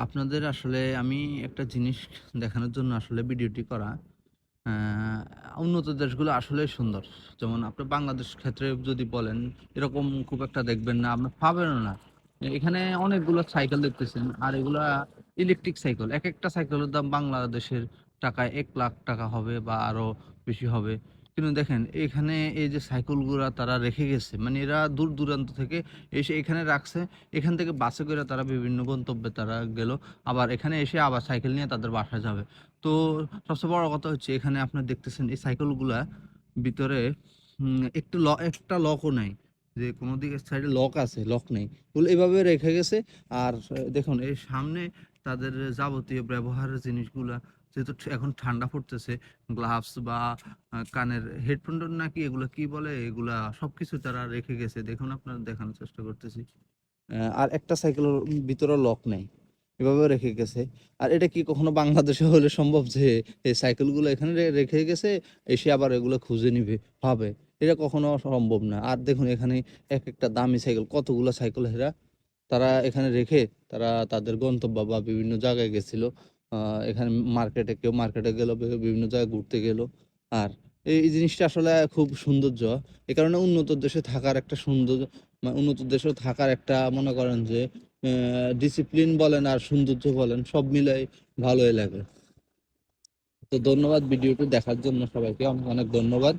আপনাদের আসলে আমি একটা জিনিস দেখানোর জন্য আসলে ভিডিওটি করা। আ উন্নত দেশগুলো আসলেই সুন্দর। যেমন আপনার বাংলাদেশ ক্ষেত্রে যদি বলেন, এরকম খুব একটা দেখবেন না, আপনার পাবেনও না। এখানে অনেকগুলো সাইকেল দেখতেছেন। আর এগুলা ইলেকট্রিক সাইকেল। একেকটা সাইকেলের দাম বাংলাদেশের টাকায় ৳১,০০,০০০ হবে বা আরো বেশি হবে। কিন্তু দেখেন এখানে এই যে সাইকেলগুলা তারা রেখে গেছে, মানে এরা দূর-দূরান্ত থেকে এসে এখানে রাখছে। এখান থেকে বাসে করে তারা বিভিন্ন গন্তব্যে তারা গেল। আবার এখানে এসে আবার সাইকেল নিয়ে তাদের বাসায় যাবে। তো সবচেয়ে বড় কথা হচ্ছে এখানে আপনার দেখতেছেন এই সাইকেলগুলা ভিতরে একটা লকও নাই। যে কোনো দিকে সাইডে লক আছে, লক নেই। ওগুলো এভাবে রেখে গেছে। আর দেখুন এই সামনে তাদের যাবতীয় ব্যবহারের জিনিসগুলা, যেহেতু এখন ঠান্ডা পড়তেছে, গ্লাভস বা কানের হেডফোন নাকি এগুলা কি বলে? এগুলা সবকিছু তারা রেখে গেছে। দেখুন আপনার দেখানোর চেষ্টা করতেছি। আর একটা সাইকেলের ভিতরেও লক নেই। এভাবেও রেখে গেছে। আর এটা কি কখনো বাংলাদেশে হলে সম্ভব যে এই সাইকেলগুলো এখানে রেখে গেছে, এসে আবার এগুলো খুঁজে নিবে, পাবে? এটা কখনো সম্ভব না। আর দেখুন এখানে একেকটা দামি সাইকেল, কতগুলা সাইকেল তারা এখানে রেখে তারা তাদের গন্তব্য বা বিভিন্ন জায়গায় গেছিল। আ এখানে মার্কেটে কেউ মার্কেটে গেল, বিভিন্ন জায়গায় ঘুরতে গেল। আর এই জিনিসটা আসলে খুব সৌন্দর্য। এ কারণে উন্নত দেশে থাকার একটা সৌন্দর্য, উন্নত দেশেও থাকার একটা মনে করেন যে ডিসিপ্লিন বলেন আর সৌন্দর্য বলেন, সব মিলাই ভালোই লাগে। তো ধন্যবাদ ভিডিওটি দেখার জন্য সবাইকে অনেক, অনেক ধন্যবাদ।